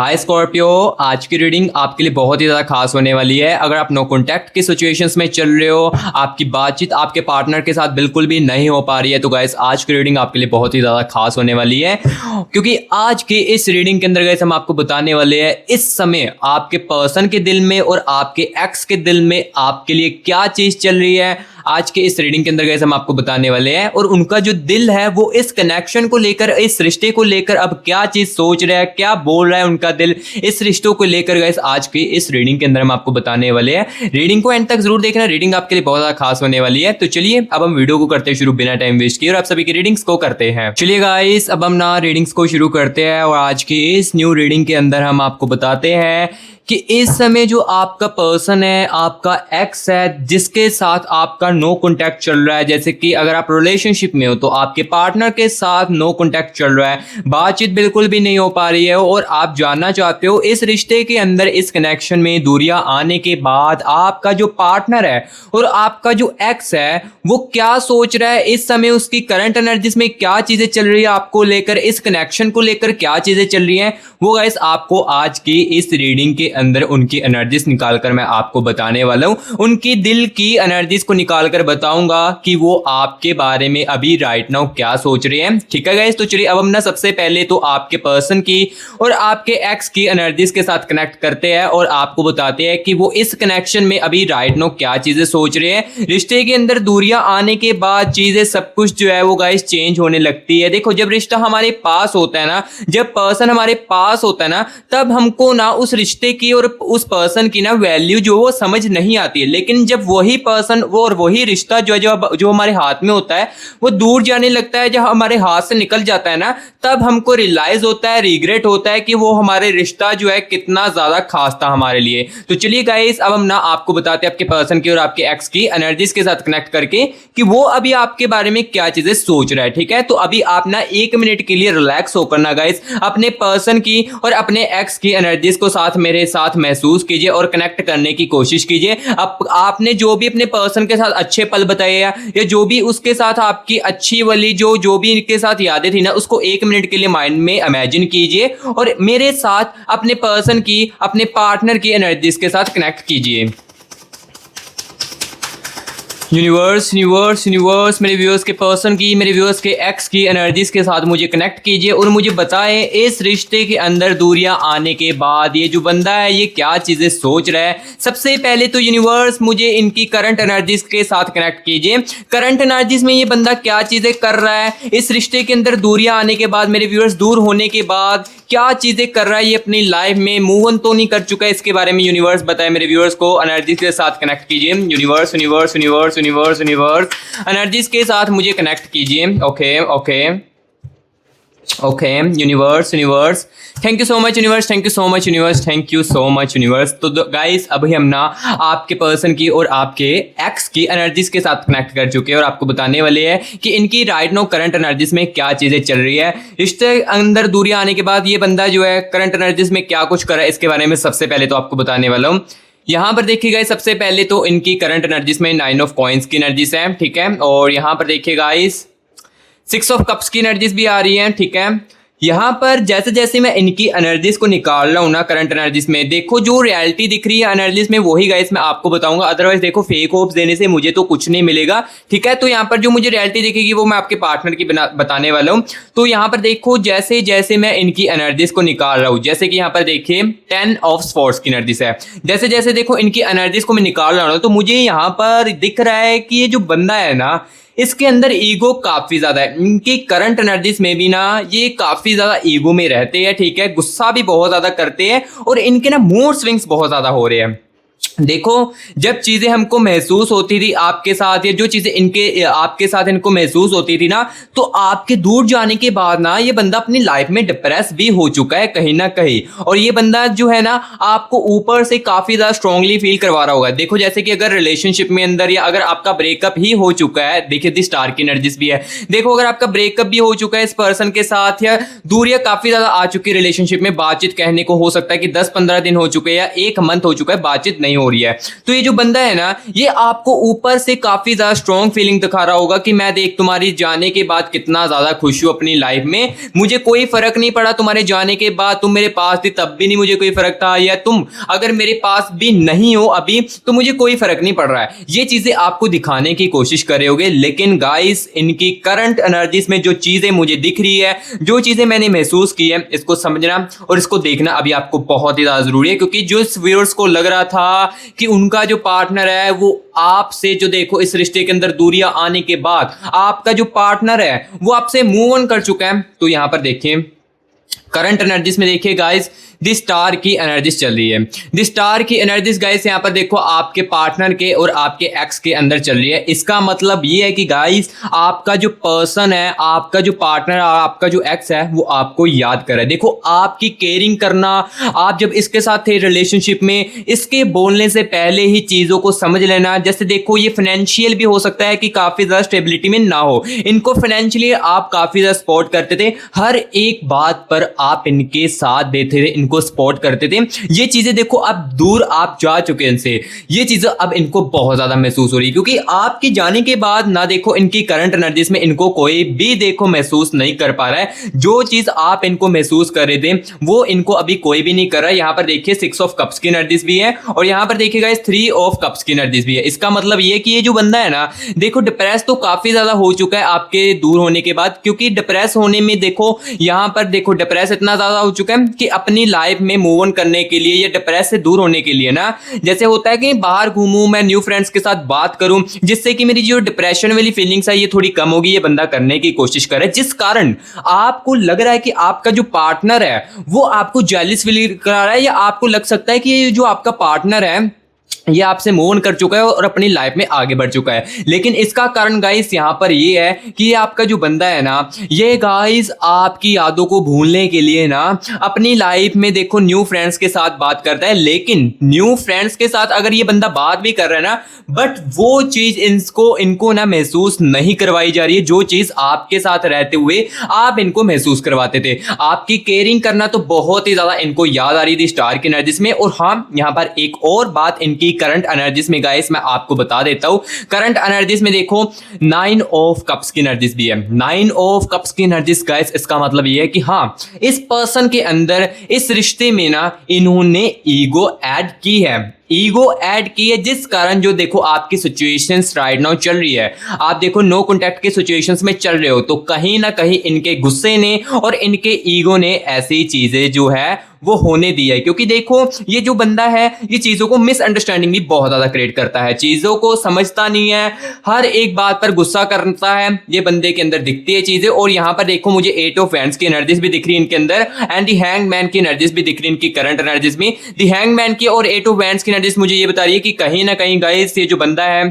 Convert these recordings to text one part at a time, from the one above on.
हाय Scorpio, आज की reading आपके लिए बहुत ही ज़्यादा खास होने वाली है। अगर आप नो कॉन्टैक्ट की सिचुएशंस में चल रहे हो, आपकी बातचीत आपके पार्टनर के साथ बिल्कुल भी नहीं हो पा रही है, तो गाइस आज की रीडिंग आपके लिए बहुत ही ज़्यादा खास होने वाली है, क्योंकि आज की इस रीडिंग के अंदर गाइस हम आपको बताने वाले हैं इस समय आपके पर्सन के दिल में और आपके एक्स के दिल में आपके लिए क्या चीज़ चल रही है। आज के इस रीडिंग के अंदर गाइस हम आपको बताने वाले हैं, और उनका जो दिल है वो इस कनेक्शन को लेकर, इस रिश्ते को लेकर अब क्या चीज सोच रहा है, क्या बोल रहा है उनका दिल इस रिश्तों को लेकर। गाइस आज की इस रीडिंग के अंदर हम आपको बताने वाले हैं। रीडिंग को एंड तक जरूर देखना, रीडिंग आपके लिए बहुत ज्यादा खास होने वाली है। तो चलिए अब हम वीडियो को करते हैं शुरू बिना टाइम वेस्ट किए, और आप सभी की रीडिंग्स को करते हैं। चलिए गाइस अब हम ना रीडिंग्स को शुरू करते हैं, और आज की इस न्यू रीडिंग के अंदर हम आपको बताते हैं कि इस समय जो आपका पर्सन है, आपका एक्स है, जिसके साथ आपका नो कॉन्टैक्ट चल रहा है, जैसे कि अगर आप रिलेशनशिप में हो तो आपके पार्टनर के साथ नो कॉन्टैक्ट चल रहा है, बातचीत बिल्कुल भी नहीं हो पा रही है, और आप जानना चाहते हो इस रिश्ते के अंदर, इस कनेक्शन में दूरियां आने के बाद आपका जो पार्टनर है और आपका जो एक्स है वो क्या सोच रहा है इस समय, उसकी करंट एनर्जीज में क्या चीजें चल रही है आपको लेकर, इस कनेक्शन को लेकर क्या चीजें चल रही हैं, वो गाइस आपको आज की इस रीडिंग के अंदर उनकी एनर्जीज निकालकर मैं आपको बताने वाला हूं। उनकी दिल की एनर्जीज को निकालकर बताऊंगा कि वो आपके बारे में अभी राइट नाउ क्या सोच रहे हैं। ठीक है गाइस, तो चलिए अब हम ना सबसे पहले तो आपके पर्सन की और आपके एक्स की एनर्जीज के साथ कनेक्ट करते हैं, और आपको बताते हैं कि वो इस कनेक्शन में अभी राइट नाउ क्या चीजें सोच रहे हैं। रिश्ते के अंदर दूरियां आने के बाद चीजें सब कुछ जो है वो गाइस चेंज होने लगती है। देखो, जब रिश्ता हमारे पास होता है ना, जब पर्सन हमारे पास होता है ना, तब हमको ना उस रिश्ते की और उस पर्सन की ना वैल्यू जो वो समझ नहीं आती है। लेकिन जब वही पर्सन वो और वही रिश्ता जो हमारे हाथ में होता है वो दूर जाने लगता है, जब हमारे हाथ से निकल जाता है ना, तब हमको रियलाइज होता है, रिग्रेट होता है कि वो हमारे रिश्ता जो है कितना ज्यादा खास था हमारे लिए। तो चलिए गाइस अब हम ना आपको बताते हैं आपके पर्सन की और आपके एक्स की एनर्जीज के साथ कनेक्ट करके कि वो अभी आपके बारे में क्या चीजें सोच रहा है। ठीक है, तो अभी आप ना 1 मिनट के लिए रिलैक्स होकर ना गाइस अपने पर्सन की और अपने एक्स की एनर्जीज को साथ मेरे साथ महसूस कीजिए और कनेक्ट करने की कोशिश कीजिए। अब आपने जो भी अपने पर्सन के साथ अच्छे पल बताए या जो भी उसके साथ आपकी अच्छी वाली जो भी इनके साथ यादें थी ना, उसको 1 मिनट के लिए माइंड में इमेजिन कीजिए और मेरे साथ अपने पर्सन की, अपने पार्टनर की एनर्जीज के साथ कनेक्ट कीजिए। यूनिवर्स यूनिवर्स यूनिवर्स मेरे व्यूअर्स के पर्सन की, मेरे व्यूअर्स के एक्स की एनर्जीज के साथ मुझे कनेक्ट कीजिए और मुझे बताएं इस रिश्ते के अंदर दूरियां आने के बाद ये जो बंदा है ये क्या चीजें सोच रहा है। सबसे पहले तो यूनिवर्स मुझे इनकी करंट एनर्जीज के साथ कनेक्ट कीजिए। करंट एनर्जीज में ये बंदा क्या चीजें कर रहा है इस रिश्ते के अंदर दूरियां आने के बाद, मेरे व्यूअर्स दूर होने के बाद क्या चीजें कर रहा है ये अपनी लाइफ में, मूव ऑन तो नहीं कर चुका है, इसके बारे में यूनिवर्स बताए। मेरे व्यूअर्स को एनर्जीज के साथ कनेक्ट कीजिए। Universe universe universe universe universe energies के साथ मुझे कनेक्ट कीजिए। Okay okay okay universe universe, thank you so much universe, thank you so much universe, thank you so much universe. तो गाइस अभी हम ना आपके पर्सन की और आपके एक्स की एनर्जीज के साथ कनेक्ट कर चुके हैं और आपको बताने वाले हैं कि इनकी राइट नाउ करंट एनर्जीज में क्या चीजें चल रही है। रिश्ते अंदर दूरियां आने के बाद ये बंदा जो है करंट एनर्जीज में क्या कुछ कर रहा है, इसके बारे में सबसे पहले तो आपको बताने वाला हूँ। यहाँ पर देखिए सबसे पहले तो इनकी करंट एनर्जीज में 9 ऑफ कॉइंस की एनर्जीज है। ठीक है, और यहाँ पर देखिए गाइस 6 ऑफ कप्स की एनर्जीज भी आ रही हैं। ठीक है, यहाँ पर जैसे जैसे मैं इनकी एनर्जीज को निकाल रहा हूँ ना करंट एनर्जीज में, देखो जो रियलिटी दिख रही है एनर्जीज में वही गाइस मैं आपको बताऊंगा। अदरवाइज देखो फेक होप्स देने से मुझे तो कुछ नहीं मिलेगा। ठीक है, तो यहाँ पर जो मुझे रियलिटी दिखेगी वो मैं आपके पार्टनर की बताने वाला हूँ। तो यहाँ पर देखो जैसे जैसे मैं इनकी एनर्जीज को निकाल रहा हूँ, जैसे कि यहाँ पर देखिए 10 ऑफ स्वॉर्ड्स की एनर्जीज है। जैसे जैसे देखो इनकी एनर्जीज को मैं निकाल रहा हूँ तो मुझे यहाँ पर दिख रहा है कि ये जो बंदा है ना इसके अंदर ईगो काफी ज्यादा है। इनकी करंट एनर्जीज में भी ना ये काफी ज्यादा ईगो में रहते हैं। ठीक है, गुस्सा भी बहुत ज्यादा करते हैं और इनके ना मूड स्विंग्स बहुत ज्यादा हो रहे हैं। देखो जब चीजें हमको महसूस होती थी आपके साथ, या जो चीजें इनके आपके साथ इनको महसूस होती थी ना, तो आपके दूर जाने के बाद ना ये बंदा अपनी लाइफ में डिप्रेस भी हो चुका है कहीं ना कहीं, और ये बंदा जो है ना आपको ऊपर से काफी ज्यादा स्ट्रांगली फील करवा रहा होगा। देखो जैसे कि अगर रिलेशनशिप में अंदर या अगर आपका ब्रेकअप ही हो चुका है, देखिए दी स्टार की एनर्जीज भी है। देखो अगर आपका ब्रेकअप भी हो चुका है इस पर्सन के साथ, या दूरियां काफी ज्यादा आ चुकी है रिलेशनशिप में, बातचीत कहने को हो सकता है कि 10-15 दिन हो चुके हैं या 1 मंथ हो चुका है बातचीत नहीं हो रही है। तो ये जो बंदा है ना, ये आपको ऊपर से काफी ज्यादा स्ट्रॉन्ग फीलिंग दिखा रहा होगा कि मैं देख तुम्हारी जाने के बाद कितना ज्यादा खुश हूं अपनी लाइफ में, मुझे कोई फर्क नहीं पड़ा तुम्हारे जाने के बाद, तुम मेरे पास थी तब भी नहीं मुझे कोई फर्क था, या तुम अगर मेरे पास भी नहीं हो अभी तो मुझे कोई फर्क नहीं पड़ रहा है। ये चीजें आपको दिखाने की कोशिश कर रहे होगे, लेकिन गाइस इनकी करंट एनर्जीज में जो चीजें मुझे दिख रही है, जो चीजें मैंने महसूस की है, इसको समझना और इसको देखना अभी आपको बहुत ही ज्यादा जरूरी है। क्योंकि जो व्यूअर्स को लग रहा था कि उनका जो पार्टनर है वो आपसे, जो देखो इस रिश्ते के अंदर दूरियां आने के बाद आपका जो पार्टनर है वो आपसे मूव ऑन कर चुका है, तो यहां पर देखिए करंट एनर्जीज में देखिए गाइस द स्टार की एनर्जीज चल रही है। द स्टार की एनर्जीज गाइस यहाँ पर देखो आपके पार्टनर के और आपके एक्स के अंदर चल रही है। इसका मतलब ये है कि गाइस आपका जो पर्सन है, आपका जो पार्टनर और आपका जो एक्स है वो आपको याद कर रहा है। देखो आपकी केयरिंग करना, आप जब इसके साथ थे रिलेशनशिप में, इसके बोलने से पहले ही चीजों को समझ लेना। जैसे देखो ये फाइनेंशियल भी हो सकता है कि काफी ज्यादा स्टेबिलिटी में ना हो, इनको फाइनेंशियली आप काफी ज्यादा सपोर्ट करते थे, हर एक बात पर आप इनके साथ देते थे, को सपोर्ट करते थे। ये चीजें देखो अब दूर आप जा चुके हैं इनसे, ये चीजें अब इनको बहुत ज्यादा महसूस हो रही है। क्योंकि आपके जाने के बाद ना देखो इनकी करंट एनर्जीज में इनको कोई भी देखो महसूस नहीं कर पा रहा है। जो चीज आप इनको महसूस कर रहे थे वो इनको अभी कोई भी नहीं कर रहा है। यहां पर देखिए 6 ऑफ कप्स की एनर्जीज भी है और यहां पर देखिएगा इस 3 ऑफ कप्स की एनर्जीज भी है। इसका मतलब ये कि ये जो बंदा है ना, देखो डिप्रेस तो काफी ज्यादा हो चुका है आपके दूर होने के बाद। क्योंकि डिप्रेस होने में देखो यहां पर देखो डिप्रेस इतना ज्यादा हो चुका है कि अपनी लाइफ में मूव ऑन करने के लिए या डिप्रेस से दूर होने के लिए ना, जैसे होता है कि बाहर घूमूं, मैं न्यू फ्रेंड्स के साथ बात करूं, जिससे कि मेरी जो डिप्रेशन वाली फीलिंग्स है ये थोड़ी कम होगी, ये बंदा करने की कोशिश कर रहा है। जिस कारण आपको लग रहा है कि आपका जो पार्टनर है वो आपको जेलस फील करा रहा है, या आपको लग सकता है कि ये जो आपका पार्टनर है ये आपसे मूव ऑन कर चुका है और अपनी लाइफ में आगे बढ़ चुका है। लेकिन इसका कारण गाइस यहाँ पर ये है कि ये आपका जो बंदा है ना, ये गाइस आपकी यादों को भूलने के लिए ना अपनी लाइफ में देखो न्यू फ्रेंड्स के साथ बात करता है। लेकिन न्यू फ्रेंड्स के साथ अगर ये बंदा बात भी कर रहा है ना, बट वो चीज इनको ना महसूस नहीं करवाई जा रही है, जो चीज आपके साथ रहते हुए आप इनको महसूस करवाते थे। आपकी केयरिंग करना तो बहुत ही ज्यादा इनको याद आ रही थी स्टार की एनर्जीज में। और हाँ, यहाँ पर एक और बात इनकी करंट एनर्जीज में गाइस मैं आपको बता देता हूं। करंट एनर्जीज में देखो 9 ऑफ कप्स की एनर्जीज भी है। 9 ऑफ कप्स की एनर्जीज गाइस, इसका मतलब ये है कि हाँ, इस पर्सन के अंदर इस रिश्ते में ना इन्होंने ईगो ऐड की है, ईगो ऐड की है, जिस कारण जो देखो आपकी सिचुएशंस राइट नाउ चल रही है, आप देखो नो कॉन्टैक्ट के सिचुएशंस में चल रहे हो, तो कहीं ना कहीं इनके गुस्से ने और इनके ईगो ने ऐसी चीजें जो है वो होने दी है। क्योंकि देखो ये जो बंदा है ये चीजों को मिसअंडरस्टैंडिंग भी बहुत ज्यादा क्रिएट करता है, चीजों को समझता नहीं है, हर एक बात पर गुस्सा करता है, ये बंदे के अंदर दिखती है चीजें। और यहाँ पर देखो मुझे 8 ऑफ वैंड्स की एनर्जीज भी दिख रही है इनके अंदर, एंड दी हैंगमैन की एनर्जीज भी दिख रही है इनकी करंट एनर्जीज में। दी हैंगमैन की और 8 ऑफ वैंड्स की एनर्जीज मुझे ये बता रही है कि कहीं ना कहीं गाइस ये जो बंदा है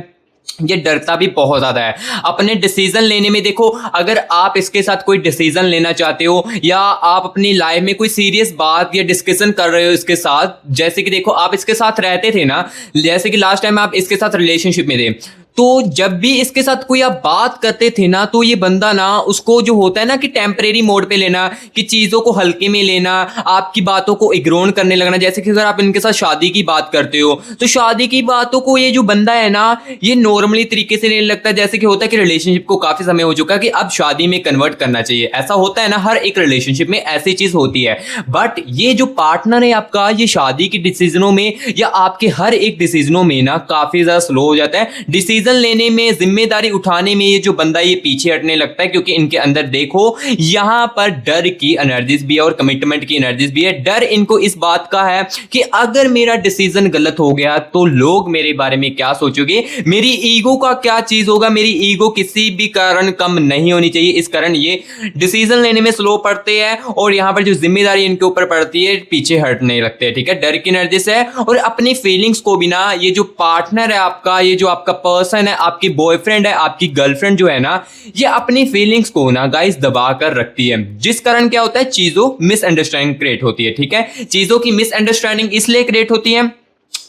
ये डरता भी बहुत ज्यादा है अपने डिसीजन लेने में। देखो अगर आप इसके साथ कोई डिसीजन लेना चाहते हो या आप अपनी लाइफ में कोई सीरियस बात या डिस्कशन कर रहे हो इसके साथ, जैसे कि देखो आप इसके साथ रहते थे ना, जैसे कि लास्ट टाइम आप इसके साथ रिलेशनशिप में थे, तो जब भी इसके साथ कोई आप बात करते थे ना, तो ये बंदा ना उसको जो होता है ना कि टेम्परेरी मोड पे लेना, कि चीजों को हल्के में लेना, आपकी बातों को इग्नोर करने लगना। जैसे कि अगर आप इनके साथ शादी की बात करते हो तो शादी की बातों को ये जो बंदा है ना ये नॉर्मली तरीके से लेने लगता है, जैसे कि होता है कि रिलेशनशिप को काफी समय हो चुका है कि अब शादी में कन्वर्ट करना चाहिए। ऐसा होता है ना, हर एक रिलेशनशिप में ऐसी चीज होती है। बट ये जो पार्टनर है आपका, ये शादी के डिसीजनों में या आपके हर एक डिसीजनों में ना काफी ज्यादा स्लो हो जाता है। डिसीजन लेने में, जिम्मेदारी उठाने में ये जो बंदा ये पीछे हटने लगता है, क्योंकि इनके अंदर देखो यहां पर डर की एनर्जीज भी है और कमिटमेंट की एनर्जीज भी है। डर इनको इस बात का है कि अगर मेरा डिसीजन गलत हो गया तो लोग मेरे बारे में क्या सोचोगे, मेरी ईगो का क्या चीज होगा। मेरी ईगो किसी भी कारण कम नहीं होनी चाहिए, इस कारण ये डिसीजन लेने में स्लो पड़ते हैं और यहां पर जो जिम्मेदारी इनके ऊपर पड़ती है पीछे हटने लगते हैं। ठीक है, डर की एनर्जी से। और अपनी फीलिंग्स को भी ना, ये जो पार्टनर है आपका, ये जो आपका पर्सन है, आपकी बॉयफ्रेंड है, आपकी गर्लफ्रेंड जो है ना, ये अपनी फीलिंग्स को ना गाइस दबा कर रखती है, जिस कारण क्या होता है चीजों मिसअंडरस्टैंडिंग क्रिएट होती है। ठीक है, चीजों की मिसअंडरस्टैंडिंग इसलिए क्रिएट होती है,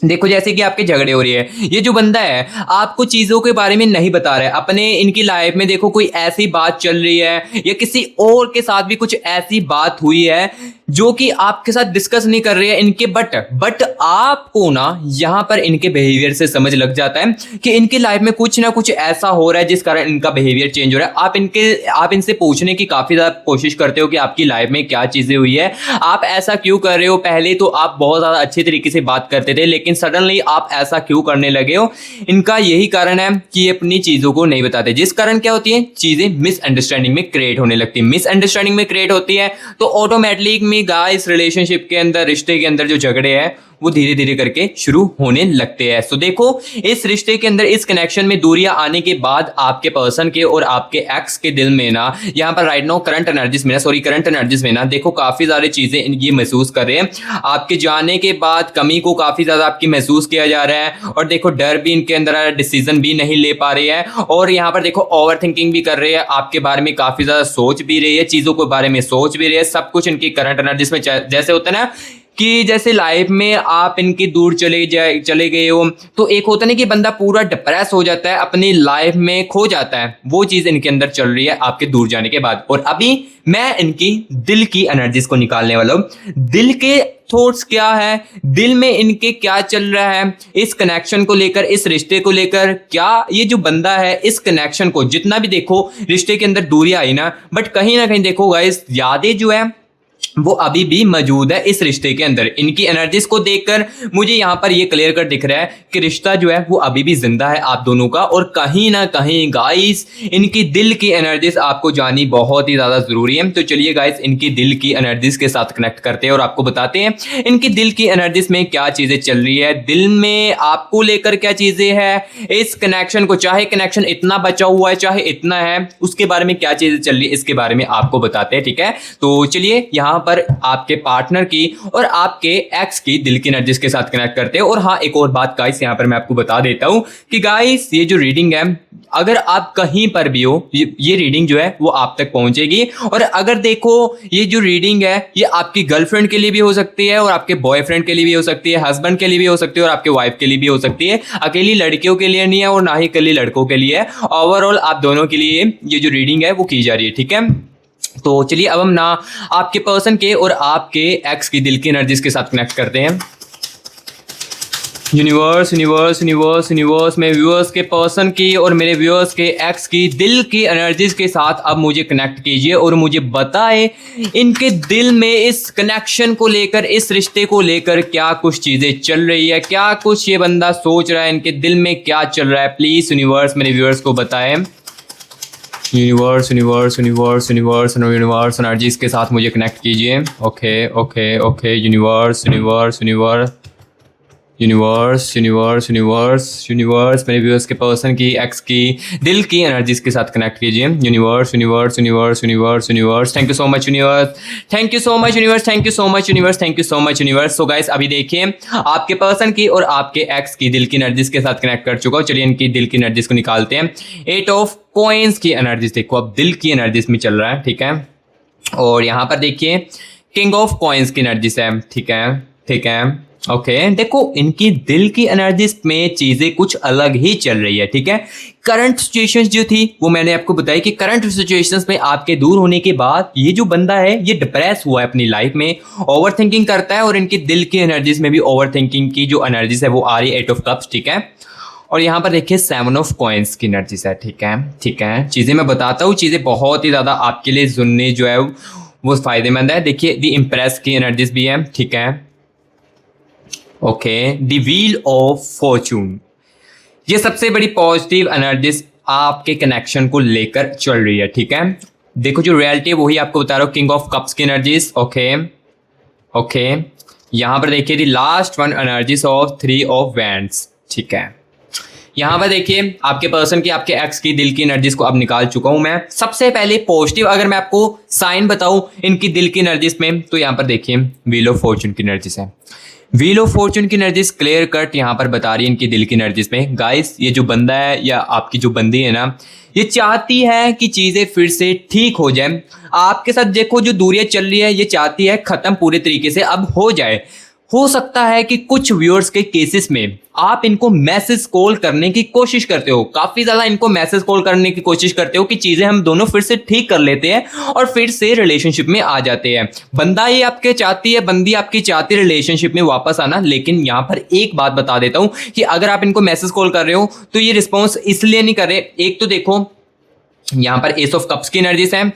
देखो जैसे कि आपके झगड़े हो रही है, ये जो बंदा है आपको चीजों के बारे में नहीं बता रहा है। अपने इनकी लाइफ में देखो कोई ऐसी बात चल रही है या किसी और के साथ भी कुछ ऐसी बात हुई है जो कि आपके साथ डिस्कस नहीं कर रहे हैं इनके, बट आपको ना यहाँ पर इनके बिहेवियर से समझ लग जाता है कि इनकी लाइफ में कुछ ना कुछ ऐसा हो रहा है जिस कारण इनका बिहेवियर चेंज हो रहा है। आप इनसे पूछने की काफी ज्यादा कोशिश करते हो कि आपकी लाइफ में क्या चीजें हुई है, आप ऐसा क्यों कर रहे हो। पहले तो आप बहुत ज्यादा अच्छे तरीके से बात करते थे, लेकिन सडनली आप ऐसा क्यों करने लगे हो। इनका यही कारण है कि ये अपनी चीजों को नहीं बताते, जिस कारण क्या होती है, चीजें मिसअंडरस्टैंडिंग में क्रिएट होने लगती है। मिसअंडरस्टैंडिंग में क्रिएट होती है तो ऑटोमेटिकली में गाइस रिलेशनशिप के अंदर, रिश्ते के अंदर जो झगड़े हैं वो धीरे धीरे करके शुरू होने लगते हैं। सो देखो, इस रिश्ते के अंदर, इस कनेक्शन में दूरियां आने के बाद आपके पर्सन के और आपके एक्स के दिल में ना, यहाँ पर राइट नाउ करंट एनर्जीज में ना देखो काफी सारी चीजें ये महसूस कर रहे हैं। आपके जाने के बाद कमी को काफी ज्यादा आपकी महसूस किया जा रहा है, और देखो डर भी इनके अंदर आ रहा है, डिसीजन भी नहीं ले पा रहे हैं, और यहाँ पर देखो ओवर थिंकिंग भी कर रहे हैं, आपके बारे में काफी ज्यादा सोच भी रही है, चीजों के बारे में सोच भी रही है। सब कुछ इनकी करंट एनर्जीज में जैसे होता है ना कि जैसे लाइफ में आप इनके दूर चले गए हो, तो एक होता नहीं कि बंदा पूरा डिप्रेस हो जाता है, अपनी लाइफ में खो जाता है, वो चीज इनके अंदर चल रही है आपके दूर जाने के बाद। और अभी मैं इनकी दिल की एनर्जीज को निकालने वाला हूं। दिल के थॉट्स क्या है, दिल में इनके क्या चल रहा है, इस कनेक्शन को लेकर, इस रिश्ते को लेकर, क्या ये जो बंदा है इस कनेक्शन को, जितना भी देखो रिश्ते के अंदर दूरियां आई ना, बट कहीं ना कहीं देखो गाइस, यादें जो है वो अभी भी मौजूद है इस रिश्ते के अंदर। इनकी एनर्जीज को देखकर मुझे यहाँ पर ये क्लियर कर दिख रहा है कि रिश्ता जो है वो अभी भी जिंदा है आप दोनों का। और कहीं ना कहीं गाइस इनकी दिल की एनर्जीज आपको जानी बहुत ही ज्यादा जरूरी है। तो चलिए गाइस इनकी दिल की एनर्जीज के साथ कनेक्ट करते हैं और आपको बताते हैं इनकी दिल की एनर्जीज में क्या चीजें चल रही है, दिल में आपको लेकर क्या चीजें हैं, इस कनेक्शन को, चाहे कनेक्शन इतना बचा हुआ है चाहे इतना है, उसके बारे में क्या चीजें चल रही है, इसके बारे में आपको बताते हैं। ठीक है, तो चलिए यहाँ पर आपके पार्टनर की और आपके एक्स की दिल की एनर्जीज के साथ कनेक्ट करते हैं। और हाँ, एक और बात गाइस यहाँ पर मैं आपको बता देता हूं कि गाइस ये जो रीडिंग है, अगर आप कहीं पर भी हो, ये रीडिंग जो है वो आप तक पहुंचेगी। और अगर देखो ये जो रीडिंग है ये आपकी गर्लफ्रेंड के लिए भी हो सकती है, और आपके बॉयफ्रेंड के लिए भी हो सकती है, हस्बैंड के लिए भी हो सकती है, और आपके वाइफ के लिए भी हो सकती है। अकेली लड़कियों के लिए नहीं है और ना ही अकेली लड़कों के लिए है, ओवरऑल आप दोनों के लिए ये जो रीडिंग है वो की जा रही है। ठीक है, तो चलिए अब हम ना आपके पर्सन के और आपके एक्स की दिल की एनर्जीज के साथ कनेक्ट करते हैं। यूनिवर्स यूनिवर्स यूनिवर्स यूनिवर्स में व्यूअर्स के पर्सन की और मेरे व्यूअर्स के एक्स की दिल की एनर्जीज के साथ अब मुझे कनेक्ट कीजिए और मुझे बताएं इनके दिल में इस कनेक्शन को लेकर, इस रिश्ते को लेकर क्या कुछ चीजें चल रही है, क्या कुछ ये बंदा सोच रहा है, इनके दिल में क्या चल रहा है। प्लीज यूनिवर्स मेरे व्यूअर्स को बताएं। Universe universe universe universe universe energies के साथ मुझे कनेक्ट कीजिए। Okay okay okay, universe universe universe universe universe universe universe मेरे व्यूअर्स के पर्सन की, एक्स की दिल की एनर्जीज के साथ कनेक्ट कीजिए। Universe universe universe universe universe, thank you so much universe, thank you so much universe, thank you so much universe, thank you so much universe. So guys अभी देखिए आपके पर्सन की और आपके एक्स की दिल की एनर्जीज के साथ कनेक्ट कर चुका हूँ। चलिए इनकी दिल की एनर्जीज को निकालते हैं। 8 ऑफ कॉइंस की एनर्जीज देखो अब दिल की एनर्जीज में चल रहा है। ठीक है, और यहाँ पर देखिए किंग ऑफ कॉइंस की एनर्जीज है। ठीक है ठीक है, ओके देखो इनकी दिल की एनर्जीज में चीजें कुछ अलग ही चल रही है। ठीक है, करंट सिचुएशंस जो थी वो मैंने आपको बताई कि करंट सिचुएशंस में आपके दूर होने के बाद ये जो बंदा है ये डिप्रेस हुआ है अपनी लाइफ में, ओवर थिंकिंग करता है, और इनकी दिल की एनर्जीज में भी ओवर थिंकिंग की जो एनर्जीज है वो आ रही है। 8 ऑफ कप्स। ठीक है, और यहाँ पर देखिए 7 ऑफ कॉइंस की एनर्जीज है। ठीक है ठीक है, चीजें मैं बताता हूँ, चीजें बहुत ही ज्यादा आपके लिए सुनने जो है वो फायदेमंद है। देखिए द इम्प्रेस की एनर्जीज भी है। ठीक है, okay, the wheel of Fortune, ये सबसे बड़ी पॉजिटिव एनर्जीज आपके कनेक्शन को लेकर चल रही है। ठीक है, देखो जो रियलिटी है वही आपको बता रहा हूँ। किंग ऑफ कप्स की एनर्जीज। ओके ओके, यहाँ पर देखिए the last one energies of 3 of wands. ठीक है, यहाँ पर देखिए आपके पर्सन की, आपके एक्स की दिल की एनर्जीज को अब निकाल चुका हूं मैं। सबसे पहले पॉजिटिव अगर मैं आपको साइन बताऊं इनकी दिल की एनर्जीज में, तो यहाँ पर देखिए व्हील ऑफ फॉर्चून की एनर्जीज है। व्हील ऑफ फॉर्चून की एनर्जीज क्लियर कट यहाँ पर बता रही है इनकी दिल की एनर्जीज में। गाइस ये जो बंदा है या आपकी जो बंदी है ना, ये चाहती है कि चीजें फिर से ठीक हो जाए। आपके साथ देखो जो दूरियां चल रही है ये चाहती है खत्म पूरे तरीके से अब हो जाए। हो सकता है कि कुछ व्यूअर्स के केसेस में आप इनको मैसेज कॉल करने की कोशिश करते हो, काफी ज्यादा इनको मैसेज कॉल करने की कोशिश करते हो कि चीजें हम दोनों फिर से ठीक कर लेते हैं और फिर से रिलेशनशिप में आ जाते हैं। बंदा ये आपके चाहती है, बंदी आपकी चाहती है रिलेशनशिप में वापस आना। लेकिन यहां पर एक बात बता देता हूं कि अगर आप इनको मैसेज कॉल कर रहे हो तो ये रिस्पॉन्स इसलिए नहीं कर रहे। एक तो देखो यहां पर एस ऑफ कप्स की एनर्जीज है,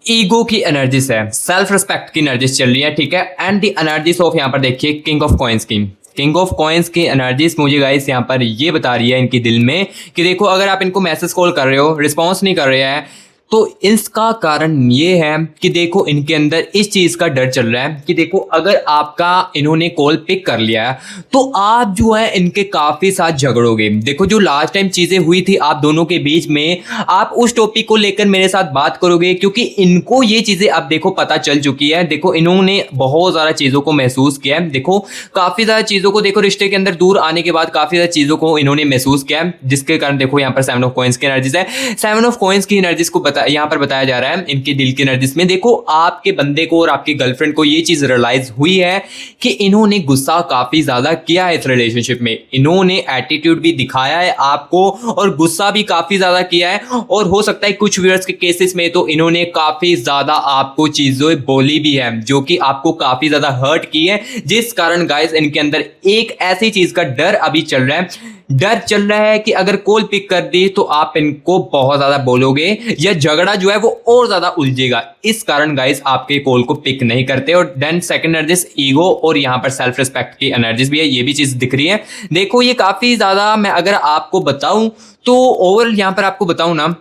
ईगो की एनर्जीज है, सेल्फ रिस्पेक्ट की एनर्जीज चल रही है, ठीक है। एंड द एनर्जीज ऑफ यहाँ पर देखिए किंग ऑफ कॉइंस की, किंग ऑफ कॉइंस की एनर्जीज मुझे गाइस यहाँ पर ये बता रही है इनकी दिल में कि देखो अगर आप इनको मैसेज कॉल कर रहे हो, रिस्पॉन्स नहीं कर रहे हैं, तो इसका कारण ये है कि देखो इनके अंदर इस चीज का डर चल रहा है कि देखो अगर आपका इन्होंने कॉल पिक कर लिया है तो आप जो है इनके काफी साथ झगड़ोगे। देखो जो लास्ट टाइम चीजें हुई थी आप दोनों के बीच में, आप उस टॉपिक को लेकर मेरे साथ बात करोगे क्योंकि इनको ये चीजें अब देखो पता चल चुकी है। देखो इन्होंने बहुत ज्यादा चीजों को महसूस किया है, देखो काफी ज्यादा चीजों को, देखो रिश्ते के अंदर दूर आने के बाद काफी ज्यादा चीजों को इन्होंने महसूस किया है, जिसके कारण देखो यहाँ पर 7 ऑफ कॉइंस की एनर्जीज है। 7 ऑफ कॉइंस की एनर्जीज को यहाँ पर बताया जा रहा है इनके दिल की एनर्जीज में। देखो आपके बंदे को और आपकी गर्लफ्रेंड को ये चीज रियलाइज हुई है कि इन्होंने गुस्सा काफी ज्यादा किया है इस रिलेशनशिप में, इन्होंने एटीट्यूड भी दिखाया है आपको और गुस्सा भी काफी ज्यादा किया है। और हो सकता है कुछ व्यूअर्स के केसेस में तो इन्होंने काफी ज्यादा आपको चीजें बोली भी है जो कि आपको काफी ज्यादा हर्ट की है, जिस कारण गाइस इनके अंदर एक ऐसी चीज का डर अभी चल रहा है, डर चल रहा है कि अगर कॉल पिक कर दी तो आप इनको बहुत ज्यादा बोलोगे या झगड़ा जो है वो और ज्यादा उलझेगा। इस कारण गाइस आपके कॉल को पिक नहीं करते। और देन सेकंड एनर्जीज ईगो और यहां पर सेल्फ रिस्पेक्ट की एनर्जीज भी है, ये भी चीज दिख रही है। देखो ये काफी ज्यादा, मैं अगर आपको बताऊं तो ओवरऑल यहां पर आपको बताऊं ना,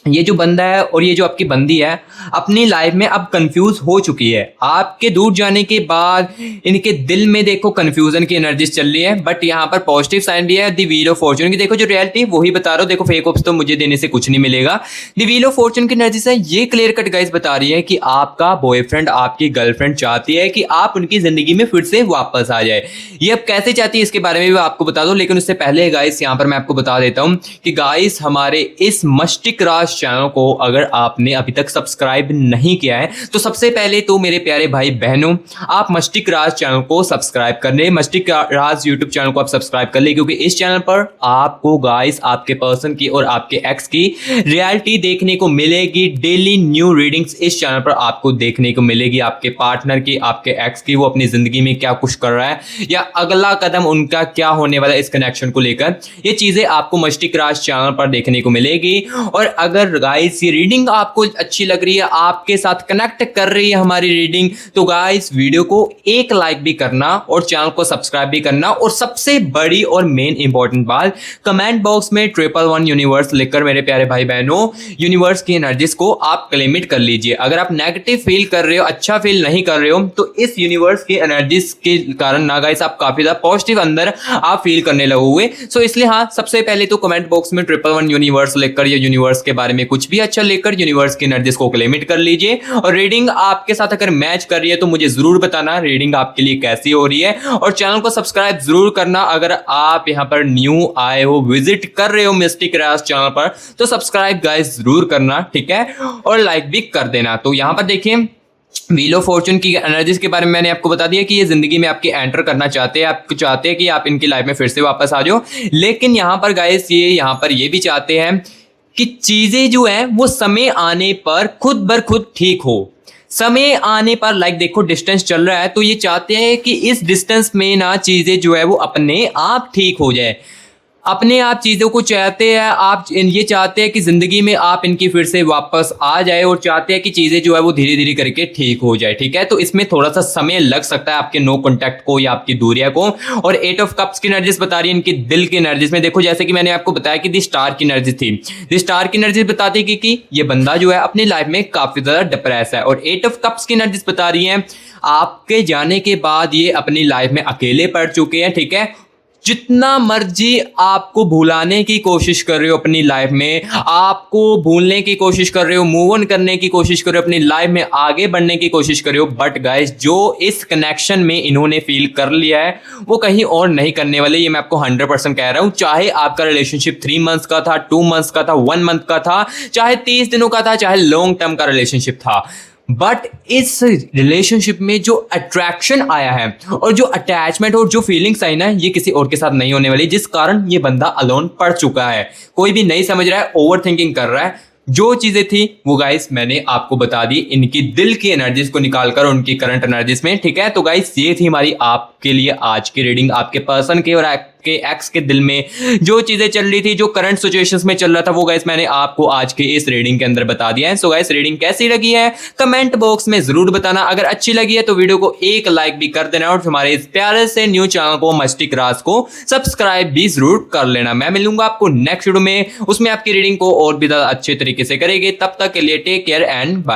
ये जो बंदा है और ये जो आपकी बंदी है अपनी लाइफ में अब कंफ्यूज हो चुकी है। आपके दूर जाने के बाद इनके दिल में देखो कंफ्यूजन की एनर्जीज चल रही है, बट यहाँ पर पॉजिटिव साइन भी है द व्हील ऑफ फॉर्चून की। देखो जो रियलिटी वही बता रहा हूँ, देखो फेक ऑप्स तो मुझे देने से कुछ नहीं मिलेगा। द व्हील ऑफ फॉर्चून की एनर्जीज है, ये क्लियर कट गाइस बता रही है कि आपका बॉयफ्रेंड आपकी गर्लफ्रेंड चाहती है कि आप उनकी जिंदगी में फिर से वापस आ जाए। ये अब कैसे चाहती है इसके बारे में भी आपको बता दूं, लेकिन उससे पहले गाइस यहाँ पर मैं आपको बता देता हूँ कि गाइस हमारे इस मस्टिक राज चैनल को अगर आपने अभी तक सब्सक्राइब नहीं किया है तो सबसे पहले तो मेरे प्यारे भाई बहनों आप मस्टिक राज चैनल को सब्सक्राइब कर ले, मस्टिक राज यूट्यूब चैनल को आप सब्सक्राइब कर ले, क्योंकि इस चैनल पर आपको गाइस आपके पर्सन की और आपके एक्स की रियलिटी देखने को मिलेगी। डेली न्यू रीडिंग्स इस चैनल पर आपको देखने को मिलेगी, आपके पार्टनर की, आपके एक्स की, वो अपनी जिंदगी में क्या कुछ कर रहा है या अगला कदम उनका क्या होने वाला है इस कनेक्शन को लेकर, ये चीजें आपको मस्टिक राज चैनल पर देखने को मिलेगी। और अगर गाइस ये रीडिंग आपको अच्छी लग रही है, आपके साथ कनेक्ट कर रही है हमारी रीडिंग, तो गाइस वीडियो को एक लाइक भी करना और चैनल को सब्सक्राइब भी करना। और सबसे बड़ी और मेन इंपॉर्टेंट बात, कमेंट बॉक्स में 111 यूनिवर्स लिखकर मेरे प्यारे भाई बहनों यूनिवर्स की एनर्जीज को आप क्लेमिट कर लीजिए। अगर आप नेगेटिव फील कर रहे हो, अच्छा फील नहीं कर रहे हो, तो इस यूनिवर्स की एनर्जीज के कारण ना गाइस आप काफी ज्यादा पॉजिटिव अंदर आप फील करने लगोगे। सो इसलिए हाँ, सबसे पहले तो कमेंट बॉक्स में 111 यूनिवर्स लिखकर या यूनिवर्स के बारे में कुछ भी अच्छा लेकर यूनिवर्स की एनर्जीज को क्लेमिट कर लीजिए। और रीडिंग आपके साथ अगर मैच कर रही है तो मुझे जरूर बताना रीडिंग आपके लिए कैसी हो रही है, और चैनल को सब्सक्राइब जरूर करना। अगर आप यहां पर न्यू आए हो, विजिट कर रहे हो मिस्टिक राज चैनल पर, तो सब्सक्राइब गाइस जरूर करना, ठीक है, और लाइक भी कर देना। तो यहां पर देखिए व्हील ऑफ फॉर्चून की एनर्जीज के बारे में मैंने आपको बता दिया कि ये जिंदगी में आपकी एंटर करना चाहते हैं, आप चाहते हैं कि आप इनकी लाइफ में फिर से वापस आ जाओ। लेकिन यहां पर गाइस ये यहां पर ये भी चाहते हैं कि चीजें जो है वो समय आने पर खुद बर खुद ठीक हो। समय आने पर लाइक देखो डिस्टेंस चल रहा है तो ये चाहते हैं कि इस डिस्टेंस में ना चीजें जो है वो अपने आप ठीक हो जाए, अपने आप चीजों को चाहते हैं। आप ये चाहते हैं कि जिंदगी में आप इनकी फिर से वापस आ जाए और चाहते हैं कि चीजें जो है वो धीरे धीरे करके ठीक हो जाए, ठीक है। तो इसमें थोड़ा सा समय लग सकता है आपके नो कॉन्टैक्ट को या आपकी दूरिया को। और 8 ऑफ कप्स की एनर्जीज बता रही है इनकी दिल की एनर्जीज में। देखो जैसे कि मैंने आपको बताया कि दी स्टार की एनर्जी थी, दी स्टार की एनर्जीज बताती कि ये बंदा जो है अपनी लाइफ में काफी ज्यादा डिप्रेस है। और 8 ऑफ कप्स की एनर्जीज बता रही है आपके जाने के बाद ये अपनी लाइफ में अकेले पड़ चुके हैं, ठीक है। जितना मर्जी आपको भुलाने की कोशिश कर रहे हो अपनी लाइफ में, आपको भूलने की कोशिश कर रहे हो, मूव ऑन करने की कोशिश कर रहे हो, अपनी लाइफ में आगे बढ़ने की कोशिश कर रहे हो, बट गाइस जो इस कनेक्शन में इन्होंने फील कर लिया है वो कहीं और नहीं करने वाले। ये मैं आपको 100% कह रहा हूं। चाहे आपका रिलेशनशिप 3 मंथ्स का था, 2 मंथ्स का था, 1 मंथ का था, चाहे 30 दिनों का था, चाहे लॉन्ग टर्म का रिलेशनशिप था, बट इस रिलेशनशिप में जो अट्रैक्शन आया है और जो अटैचमेंट और जो फीलिंग्स आई ना, ये किसी और के साथ नहीं होने वाली, जिस कारण ये बंदा अलोन पड़ चुका है, कोई भी नहीं समझ रहा है, ओवर थिंकिंग कर रहा है। जो चीजें थी वो गाइस मैंने आपको बता दी इनकी दिल की एनर्जीज को निकालकर उनकी करंट एनर्जीज में, ठीक है। तो गाइस ये थी हमारी आपके लिए आज की रीडिंग। आपके पर्सन के और आपके एक्स के दिल में जो चीजें चल रही थी, जो करंट सिचुएशंस में चल रहा था, वो गाइस मैंने आपको आज के इस रीडिंग के अंदर बता दिया है। सो गाइस रीडिंग कैसी लगी है कमेंट बॉक्स में जरूर बताना। अगर अच्छी लगी है तो वीडियो को एक लाइक भी कर देना और हमारे इस प्यारे से न्यू चैनल को मस्टिक राज को सब्सक्राइब भी जरूर कर लेना। मैं मिलूंगा आपको नेक्स्ट वीडियो में, उसमें आपकी रीडिंग को और भी ज्यादा अच्छे तरीके से करेंगे। तब तक के लिए टेक केयर एंड बाय।